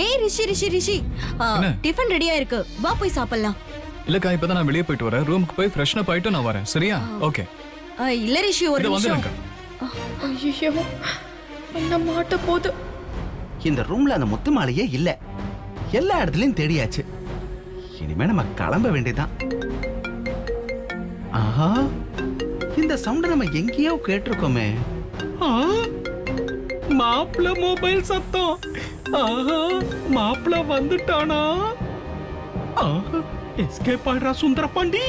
ஏய் ரிஷி ரிஷி ரிஷி டிஃபன் ரெடியா இருக்கு, வா போய் சாப்பிடலாம். இல்லக்கா இப்பதான் நான் வெளியே போயிட்டு வரேன், ரூமுக்கு போய் ஃப்ரெஷ்னா போயிட்டு நான் வரேன். சரியா? ஓகே. இல்ல ரிஷி ஒரு நிமிஷம். ஐயோ என்ன மாட்ட போது. இந்த ரூம்ல அந்த முத்து மாலையே இல்ல, எல்லா இடத்துலயும் தேடியாச்சு. இனிமே நம்ம கிளம்ப வேண்டியதான். ஆஹா, இந்த சவுண்ட் நம்ம எங்கேயோ கேட்டிருக்கோமே. மாப்பிள்ள மொபைல் சத்தம். ஆஹா, மாப்பிள்ள வந்துட்டானா? எஸ்கேப் ஆயிடுறா சுந்தர பாண்டி.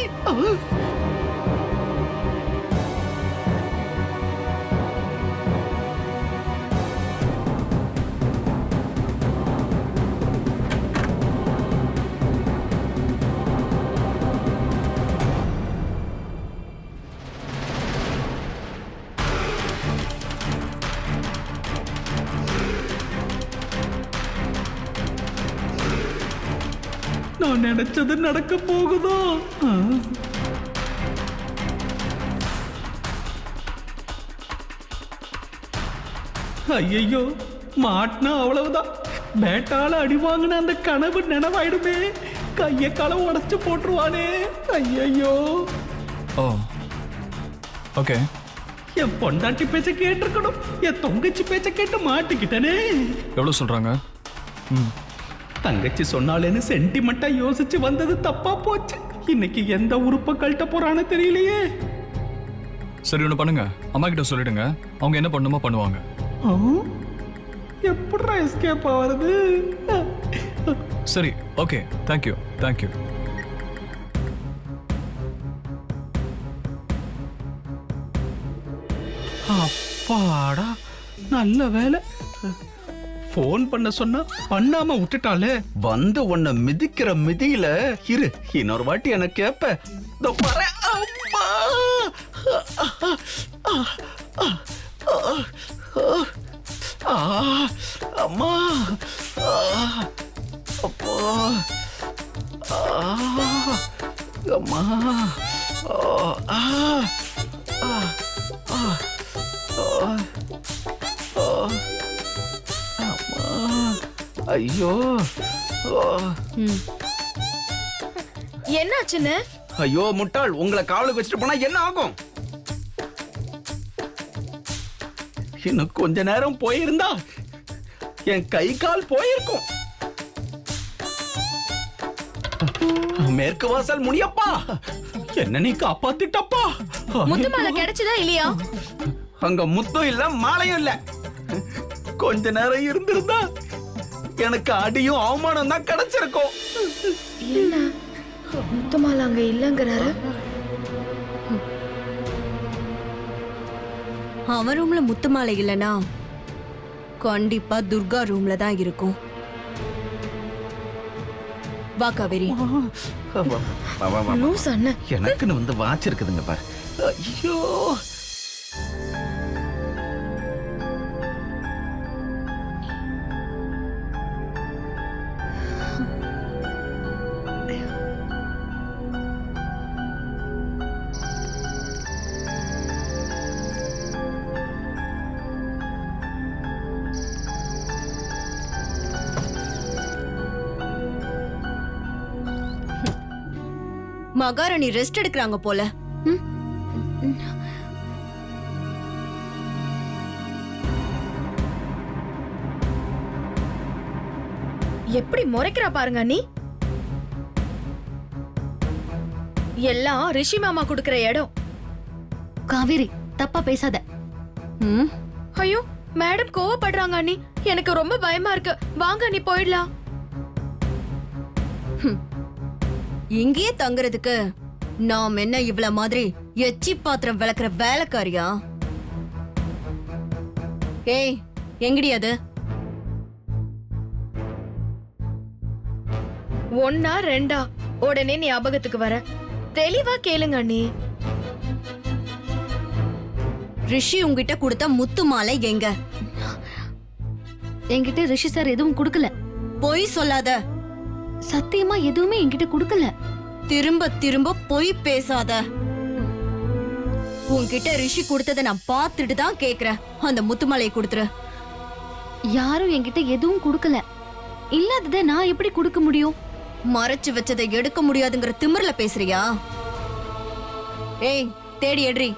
நான் நினைச்சது நடக்க போகுதோ? ஐயோ, மாட்டினா அவ்வளவுதான். பேட்டால அடி வாங்கின அந்த கனவு நினைவாயிடுமே. கைய கால உடைச்சு போட்டுருவானே. ஐயோ. ஓ ஓகே. என் பொண்டாட்டி பேச்ச கேட்டிருக்கணும், என் தொங்கச்சி பேச்ச கேட்டு மாட்டிக்கிட்டனே. எவ்வளவு சொல்றாங்க? தங்கச்சி சொன்னாலேன்னு சென்டிமெண்டா யோசிச்சு வந்தது தப்பா போச்சு. இன்னைக்கு எந்த உறுப்ப கழட்ட போறான்னு தெரியலையே. சரி ஒண்ணு பண்ணுங்க, அம்மா கிட்ட சொல்லிடுங்க, அவங்க என்ன பண்ணுமோ பண்ணுவாங்க. எப்படிடா எஸ்கேப் ஆவறது? சரி ஓகே, தேங்க்யூ தேங்க்யூ. அப்பாடா, நல்ல வேலை. போன் பண்ண சொன்னா பண்ணாம விட்டுட்டாலே. வந்து உன்னை மிதிக்கிற மிதியில இரு, இன்னொரு வாட்டி எனக்கு கேப்ப. அம்மா, அப்பா, அம்மா, ஐயோ. என்னாச்சுன்னு? ஐயோ முட்டாள், உங்களை காவலுக்கு வச்சுட்டு போனா என்ன ஆகும்? இன்னும் கொஞ்ச நேரம் போயிருந்தா என் கை கால் போயிருக்கும். மேற்கு வாசல் முனியப்பா, என்ன நீ காப்பாத்திட்டப்பா. முத்து மாலை கிடைச்சதா இல்லையா? அங்க முத்தும் இல்ல மாலையும் இல்ல. கொஞ்ச நேரம் இருந்திருந்தா எனக்கு அடியும் அவமானம் தான் கிடைச்சிருக்கும். என்ன முத்து மாலை அங்க இல்லங்கறாரு? அவன் ரூம்ல முத்து மாலை இல்லனா கண்டிப்பா துர்கா ரூம்ல தான் இருக்கும். வா காவேரி. எனக்குன்னு வந்து வாட்ச் இருக்குதுங்க பாரு. ஐயோ. மகாராணி ரெஸ்ட் எடுக்கறாங்க போல. எப்படி முறைக்கிறா பாருங்க நீ. எல்லாம் ரிஷி மாமா குடுக்கிற இடம். காவேரி தப்பா பேசாத. ஐயோ மேடம் கோவப்படுறாங்க அண்ணி, எனக்கு ரொம்ப பயமா இருக்கு. வாங்க நீ போயிடலாம். இங்கேயே தங்குறதுக்கு நாம் என்ன இவ்வளவு மாதிரி எச்சி பாத்திரம் விளக்குற வேலைக்காரியா? ஏய் எங்கடி அது? ஒன்னா ரெண்டா உடனே நீ ஞாபகத்துக்கு வர. தெளிவா கேளுங்க அண்ணி. ரிஷி உங்ககிட்ட கொடுத்த முத்து மாலை எங்க? என்கிட்ட ரிஷி சார் எதுவும் கொடுக்கல. பொய் சொல்லாத. சத்தியமா எதுவுமே என்கிட்ட கொடுக்கல. திரும்ப திரும்ப பொய் பேசாத. உன்கிட்ட ரிஷி கொடுத்ததை நான் பார்த்துட்டு தான் கேக்குறேன். அந்த முத்து மாலையை கொடுத்துரு. யாரும் என்கிட்ட எதுவும் கொடுக்கல. இல்லாததை நான் எப்படி கொடுக்க முடியும்? மறைச்சு வச்சதை எடுக்க முடியாதுங்கிற திமிர்ல பேசுறியா? ஏய், தேடி எடுறி.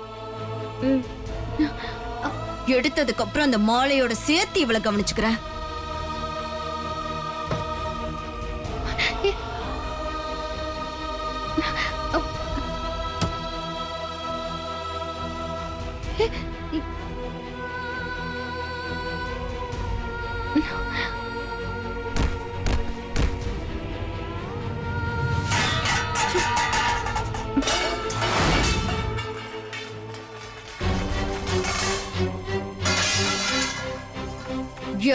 எடுத்ததுக்கு அப்புறம் அந்த மாலையோட சேர்த்து இவளை கவனிச்சுக்கிறேன்.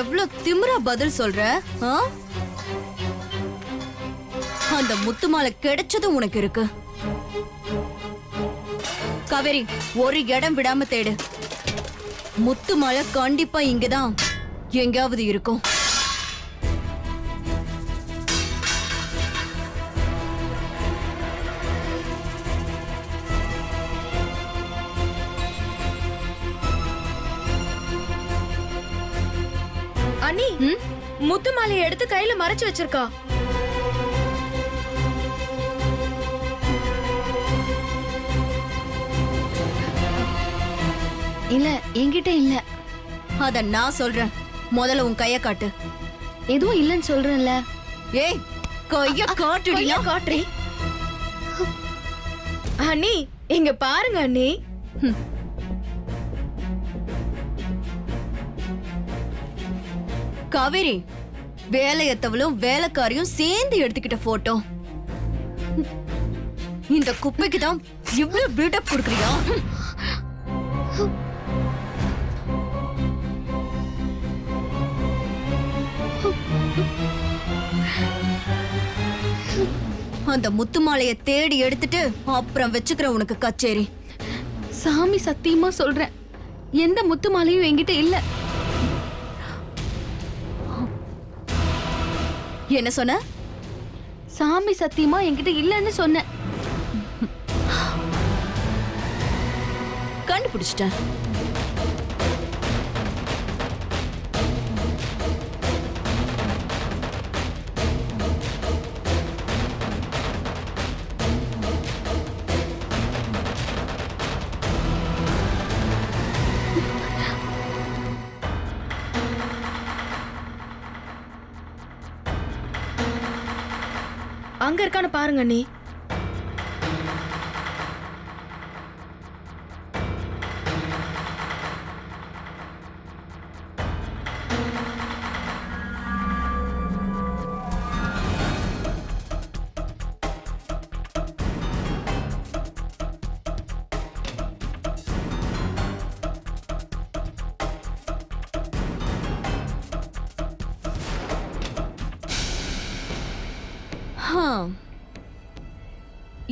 எவ்வளவு திமிரா பதில் சொல்ற? ஆ? அந்த முத்து மாலை கிடைச்சதும் உனக்கு இருக்கு. காவேரி, ஒரு இடம் விடாம தேடு. முத்து மாலை கண்டிப்பா இங்கதான் எங்கேயாவது இருக்கும். அண்ணி, முத்து மாலையை எடுத்து கையில மறைச்சு வச்சிருக்கா. இல்ல, என்கிட்ட இல்ல. அத நான் சொல்றேன். முதல்ல உன் கைய காட்டு. எதுவும் இல்லன்னு சொல்றேன்ல. ஏய், கைய காட்டுடியா? காட்டுறி. அண்ணி, இங்க பாருங்க அண்ணி. காவேரி, வேலையத்தவளும் வேலைக்காரியும் சேர்ந்து எடுத்துக்கிட்ட போட்டோ. இந்த குப்பைக்கு தான் இவ்வளவு பில்டப் கொடுக்குறியா? அந்த முத்து மாலைய தேடி எடுத்துட்டு அப்புறம் வச்சுக்கிற உனக்கு கச்சேரி. சாமி சத்தியமா சொல்றேன், எந்த முத்து மாலையும் என்கிட்ட இல்ல. என்ன சொன்ன? சாமி சத்தியமா என்கிட்ட இல்லன்னு சொன்னேன். கண்டுபிடிச்சிட்டேன். அங்க இருக்கான்னு பாருங்க அண்ணி.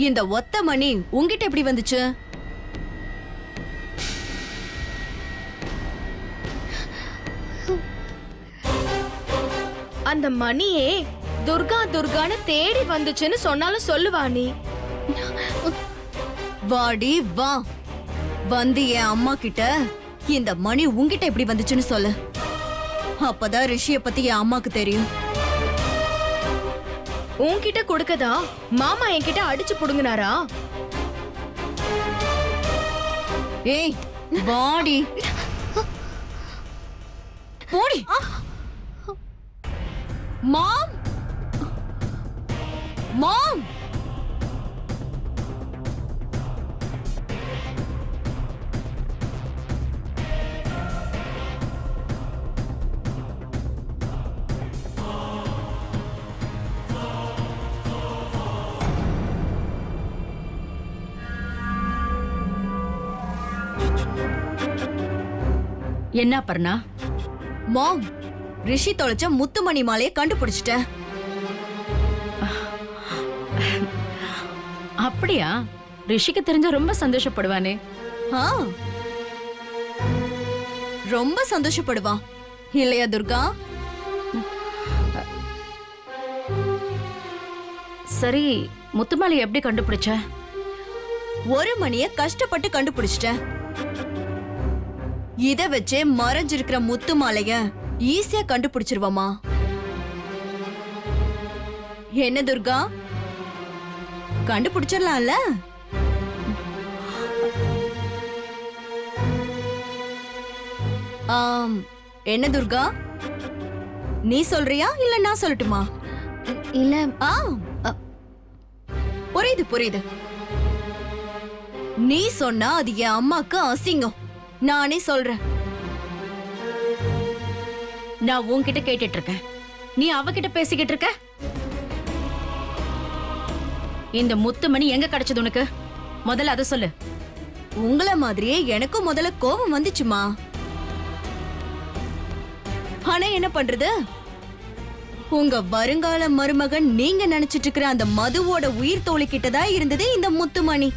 இந்த ஒத்த மணி உன்கிட்ட எப்படி வந்துச்சு? அந்த மணியே துர்கா துர்கான்னு தேடி வந்துச்சுன்னு சொன்னாலும் சொல்லுவா நீ. வாடி வா, வந்து என் அம்மா கிட்ட இந்த மணி உன்கிட்ட எப்படி வந்துச்சுன்னு சொல்லு. அப்பதான் ரிஷிய பத்தி என் அம்மாக்கு தெரியும். உன்கிட்ட கொடுக்கதா மாமா என்கிட்ட அடிச்சு புடுங்கினாரா? ஏய், வாடி போடி. மாம், மாம். என்ன பர்ணா? மாம், ரிஷி தொலைச்ச முத்துமணி மாலையை கண்டுபிடிச்சிட்டேன். அப்படியா? ரிஷிக்கு தெரிஞ்ச ரொம்ப சந்தோஷப்படுவானே. ஆ, ரொம்ப சந்தோஷப்படுவான் இல்லையா துர்கா? சரி, முத்துமாலை எப்படி கண்டுபிடிச்ச? ஒரு மணிய கஷ்டப்பட்டு கண்டுபிடிச்சிட்டேன். இத வச்சே மறைஞ்சிருக்கிற முத்து மாலைய ஈஸியா கண்டுபிடிச்சிருவமா. என்ன துர்கா, கண்டுபிடிச்சிடலாம்ல? என்ன துர்கா, நீ சொல்றியா இல்ல நான் சொல்லட்டுமா? இல்ல ஆ, புரியுது புரியுது. நீ சொன்னா அது என் அம்மாக்கு அசிங்கம். நானே சொல்றேன். நான் உன்கிட்ட கேட்டுட்டு இருக்கேன், நீ அவகிட்ட பேசிக்கிட்டு இருக்க. இந்த முத்துமணி எங்க கிடைச்சது உனக்கு? முதல்ல அதை சொல்லு. உங்கள மாதிரியே எனக்கும் முதல்ல கோபம் வந்துச்சுமா. ஆனா என்ன பண்றது, உங்க வருங்கால மருமகன் நீங்க நினைச்சிட்டு இருக்கிற அந்த மதுவோட உயிர் தோழி கிட்டதான் இருந்தது இந்த முத்துமணி.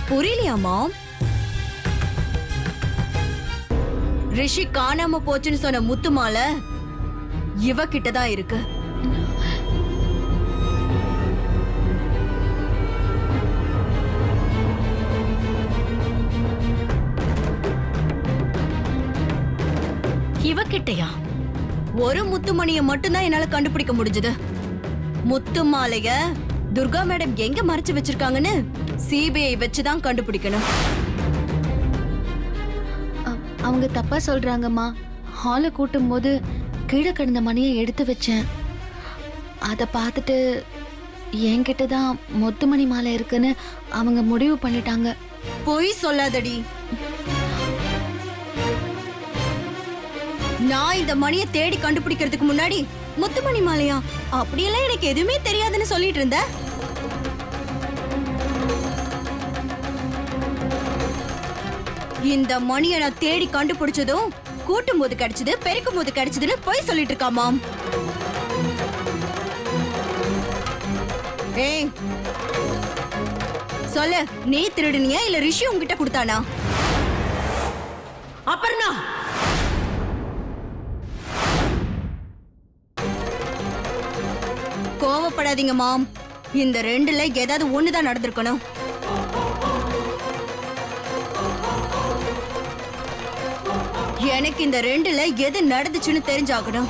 புரியலையாமா? ரிஷி காணாம போச்சுன்னு சொன்ன முத்துமால இவ கிட்டதான் இருக்கு. இவகிட்டயா? ஒரு முத்துமணியை மட்டும்தான் என்னால கண்டுபிடிக்க முடிஞ்சது. முத்து மாலைய துர்கா மேடம் எங்க மறைச்சு வச்சிருக்காங்கன்னு சிபிஐ வச்சுதான் கண்டுபிடிக்கணும். அவங்க தப்பா சொல்றாங்கம்மா. ஹாலை கூட்டும் போது கீழே கிடந்த மணியை எடுத்து வச்சேன். அதை பார்த்துட்டு என்கிட்ட தான் முத்துமணி மாலை இருக்குன்னு அவங்க முடிவு பண்ணிட்டாங்க. பொய் சொல்லாதடி. நான் இந்த மணியை தேடி கண்டுபிடிக்கிறதுக்கு முன்னாடி முத்துமணி மாலையா அப்படியெல்லாம் எனக்கு எதுவுமே தெரியாதுன்னு சொல்லிட்டு இருந்த. இந்த மணியை நான் தேடி கண்டுபிடிச்சதும் கூட்டும் போது கிடைச்சது, பெருக்கும் போது கிடைச்சதுன்னு போய் சொல்லிட்டு இருக்காமாம். ஏய் சொல்லு, நீ திருடுனியா இல்ல ரிஷி உன்கிட்ட கொடுத்தானா? அபர்ணா, கோவப்படாதீங்க மாம். இந்த ரெண்டுல ஏதாவது ஒண்ணுதான் நடந்திருக்கணும். எனக்கு இந்த ரெண்டுல எது நடந்துச்சுன்னு தெரிஞ்சாகணும்.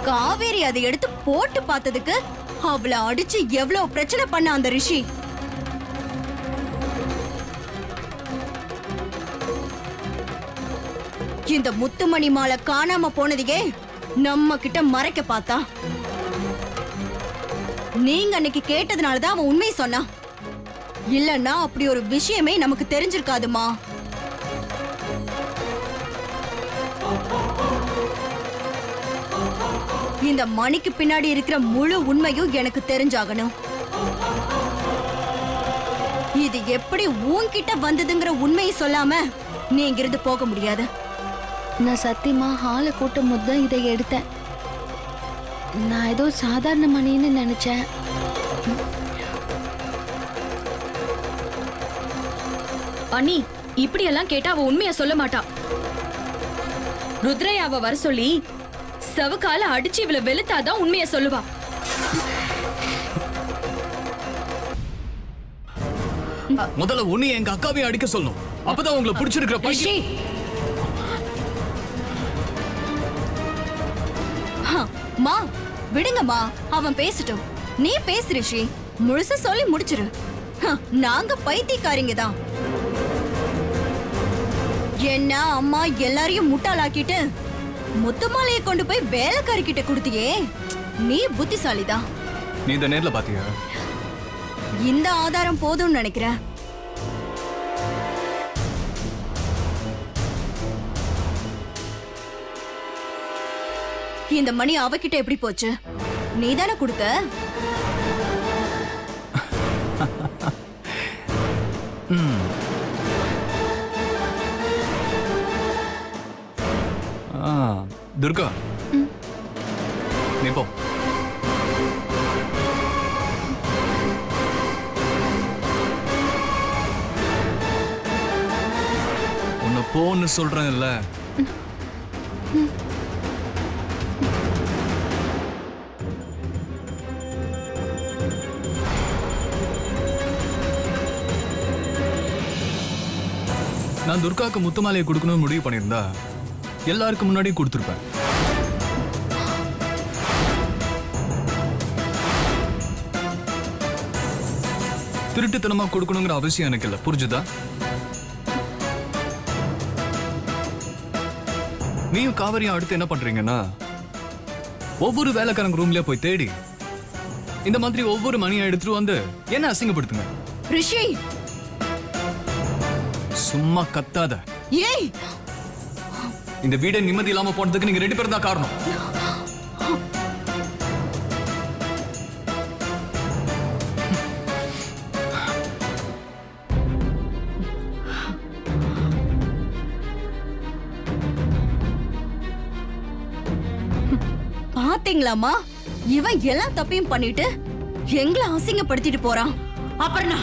காவேரி அதை எடுத்து போட்டு பார்த்ததுக்கு அவளை அடிச்சு எவ்வளவு பிரச்சனை பண்ண அந்த ரிஷி. இந்த முத்துமணி மாலை காணாம போனதையே நம்ம கிட்ட மறைக்க பார்த்தா. நீங்க அன்னைக்கு கேட்டதுனாலதான் அவன் உண்மையை சொன்னான். இல்லன்னா அப்படி ஒரு விஷயமே நமக்கு தெரிஞ்சிருக்காதுமா. இந்த மணிக்கு பின்னாடி இருக்கிற முழு உண்மையும் எனக்கு தெரிஞ்சாகணும். இது எப்படி உன்கிட்ட வந்ததுங்கிற உண்மையை சொல்லாம நீ இங்கிருந்து போக முடியாது. நான் சத்தியமா ஹாலை கூட்டும் போது தான் இதை எடுத்தேன். நான் ஏதோ சாதாரண மணின்னு நினைச்சேன். அண்ணி, இப்படி எல்லாம் கேட்டா அவ உண்மைய சொல்ல மாட்டா. ருத்ரையாவ வர சொல்லி சவுக்கால அடிச்சு இவள வெளுத்தாதான் உண்மைய சொல்லுவா. முதல்ல உன்னை எங்க அக்காவையும் அடிக்க சொல்லணும். அப்பதான் உங்களை பிடிச்சிருக்கிற ரிஷி, மா விடுங்கம்மா, அவன் பேசட்டும். நீ பேசு ரிஷி, முழுசா சொல்லி முடிச்சிரு. நாங்க பைத்தியக்காரிங்க தான். என்ன அம்மா எல்லாரையும் முட்டாளாக்கிட்டு முத்துமாலையை கொண்டு போய் வேலைக்காரி கிட்ட கொடுத்தியே, நீ புத்திசாலிதான். நீ இந்த நேர்ல பாத்தியா? இந்த ஆதாரம் போதும்னு நினைக்கிறேன். இந்த மணி அவகிட்ட எப்படி போச்சு? நீதானே கொடுத்த? துர்கா, நீ போ. உன்னை போன்னு சொல்றேன்ல. நான் துர்காக்கு முத்துமாலையை கொடுக்கணும்னு முடிவு பண்ணியிருந்தா எல்லாருக்கும் முன்னாடியும் கொடுத்துருப்பேன். திருட்டுத்தனமா கொடுக்கணுங்கிற அவசியம் எனக்கு இல்ல, புரிஞ்சுதா? நீயும் காவிரியும் அடுத்து என்ன பண்றீங்கன்னா ஒவ்வொரு வேலைக்காரங்க ரூம்லயே போய் தேடி இந்த மாதிரி ஒவ்வொரு மணியை எடுத்துட்டு வந்து என்ன அசிங்கப்படுத்துங்க. ரிஷி சும்மா கத்தாத. ஏய், இந்த வீடை நிம்மதி இல்லாம போனதுக்கு நீங்க 2 பேரும் தான் காரணம். பாத்தீங்களாமா, இவன் எல்லா தப்பையும் பண்ணிட்டு எங்களை அசிங்கப்படுத்திட்டு போறான். அபர்ணா,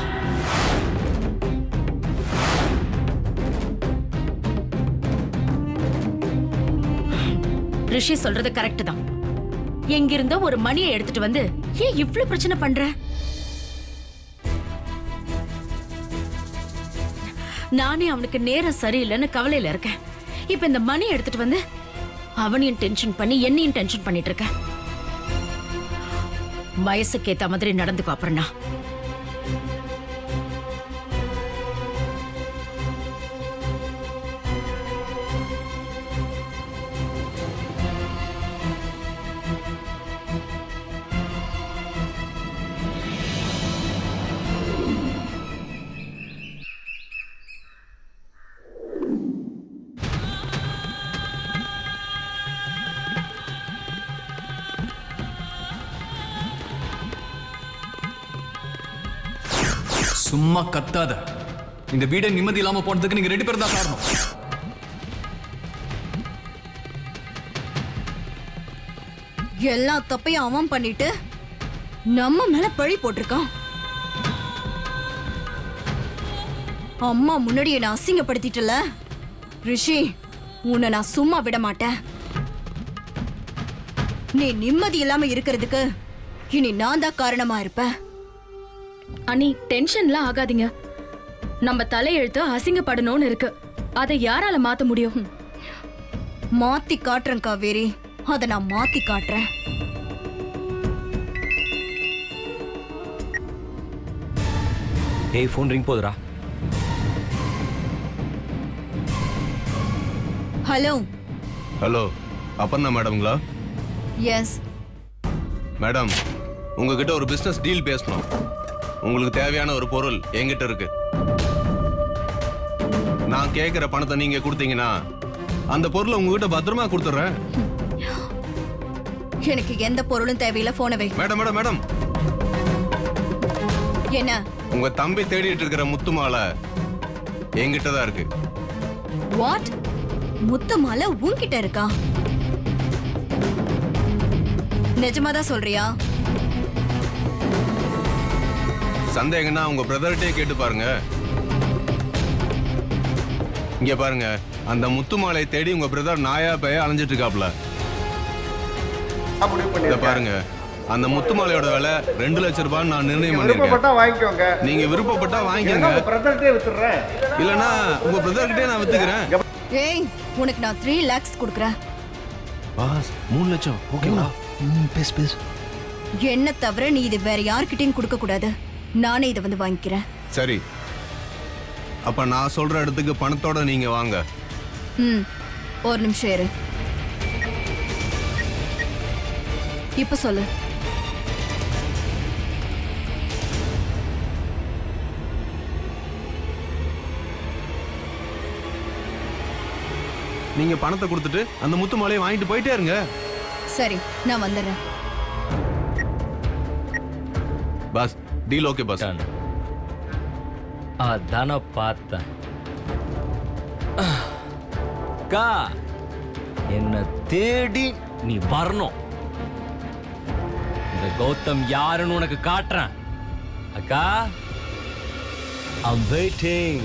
ரிஷி சொல்றது கரெக்ட் தான். எங்கிருந்தோ ஒரு மணியை எடுத்துட்டு வந்து ஏன் இவ்ளோ பிரச்சனை பண்ற? நானே அவனுக்கு நேரம் சரியில்லைன்னு கவலையில இருக்கேன். இப்ப இந்த மணி எடுத்துட்டு வந்து அவனையும் டென்ஷன் பண்ணி என்னையும் டென்ஷன் பண்ணிட்டு இருக்க. வயசுக்கு ஏத்த மாதிரி நடந்துக்கோ அபர்ணா. சும்மா கத்தாத. இந்த வீடை நிம்மதி இல்லாம போனதுக்கு நீங்க 2 பேரும் தான் காரணம். எல்லா தப்பையும் அவன் பண்ணிட்டு நம்ம மேல பழி போட்டிருக்கான். அம்மா முன்னாடி என்ன அசிங்கப்படுத்திட்டல ரிஷி, உன்னை நான் சும்மா விட மாட்டேன். நீ நிம்மதி இல்லாம இருக்கிறதுக்கு இனி நான் தான் காரணமா இருப்பேன். அண்ணி, டென்ஷன்லாம் ஆகாதீங்க. நம்ம தலையெழுத்து அசிங்கப்படணும்னு இருக்கு. அதை யாரால மாத்த முடியும்? மாத்தி காட்டுறேன் காவேரி, அதை நான் மாத்தி காட்டுறேன். ஏய், ஃபோன் ரிங் போதுடா. ஹலோ. ஹலோ, அப்பர்ணா மேடம்ங்களா? எஸ் மேடம், உங்ககிட்ட ஒரு பிசினஸ் டீல் பேசணும். உங்களுக்கு தேவையான ஒரு பொருள் என்கிட்ட இருக்கு. நான் கேட்கிற பணத்தை நீங்க கொடுத்தீங்கன்னா அந்த பொருளை உங்ககிட்ட பத்திரமா கொடுத்துறேன். எனக்கு எந்த பொருளும் தேவையில்லை, போன வை. மேடம் மேடம் மேடம், என்ன? உங்க தம்பி தேடிட்டு இருக்கிற முத்து மாலை என்கிட்ட தான் இருக்கு. வாட்? முத்து மாலை உன்கிட்ட இருக்கா? நிஜமாதான் சொல்றியா? சந்தேகம்னா உங்க பிரதர்கிட்டே கேட்டு பாருங்க. இங்க பாருங்க, அந்த முத்து மாலையை தேடி உங்க பிரதர் நாயா பேய அலைஞ்சிட்டு இருக்காப்ல. இத பாருங்க, அந்த முத்து மாலையோட விலை 2 லட்சம் ரூபாய் நான் நிர்ணயம் பண்ணிருக்கேன். நீங்க விருப்பப்பட்டா வாங்கிக்கோங்க, இல்லனா உங்க பிரதர்கிட்டே நான் வித்துக்கிறேன். ஏய், உனக்கு நான் 3 lakhs கொடுக்குறேன். பாஸ், 3 லட்சம் ஓகேவா? பேசு பேசு. என்ன தவிர நீ இது வேற யார்கிட்டயும் கொடுக்க கூடாது. நானே இதை வந்து வாங்கிக்கிறேன். சரி, அப்ப நான் சொல்ற இடத்துக்கு பணத்தோட நீங்க வாங்க. ஒரு நிமிஷம் இரு. இப்ப சொல்லு. நீங்க பணத்தை கொடுத்துட்டு அந்த முத்து மாலையை வாங்கிட்டு போயிட்டே இருங்க. சரி, நான் வந்துடுறேன். Boss, deal okay boss. அதான பார்த்தேன். அக்கா, என்ன தேடி நீ வரணும். இந்த கௌதம் யாருன்னு உனக்கு காட்டுறேன். அக்கா, I'm waiting.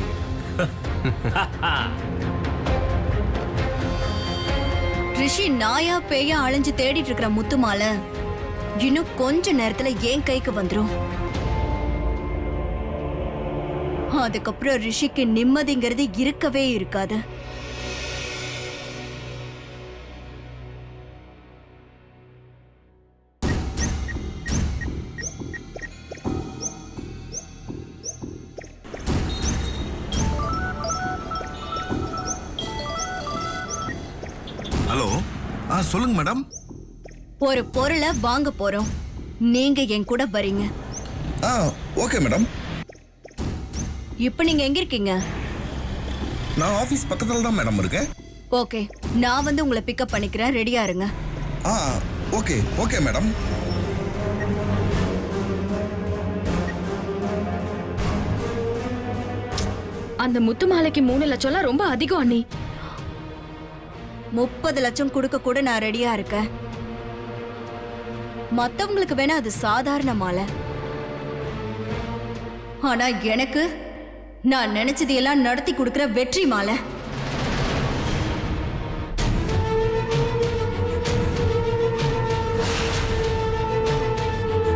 ரிஷி நாயா பேயா அலைஞ்சு தேடிட்டு இருக்கிற முத்து மாலை இன்னும் கொஞ்ச நேரத்துல என் கைக்கு வந்துரும். அதுக்கப்புறம் ரிஷிக்கு நிம்மதிங்கிறது இருக்கவே இருக்காது. ஹலோ சொல்லுங்க மேடம். ஒரு பொருளை வாங்க போறோம், நீங்க என் கூட வரீங்க. Okay madam. இப்ப நீங்க எங்க இருக்கீங்க? நான் ஆபீஸ் பக்கத்துல தான் மேடம் இருக்கேன். ஓகே, நான் வந்து உங்களை பிக்கப் பண்ணிக்கிறேன், ரெடியா இருங்க. Okay okay madam. அந்த முத்து மாலைக்கு 3 லட்சம்லாம் ரொம்ப அதிகம் அண்ணி. 30 லட்சம் கொடுக்க கூட நான் ரெடியா இருக்கேன். மத்தவங்களுக்கு வேணா அது சாதாரண மாலை, ஆனா எனக்கு நான் நினைச்சதையெல்லாம் நடத்தி கொடுக்கிற வெற்றி மாலை.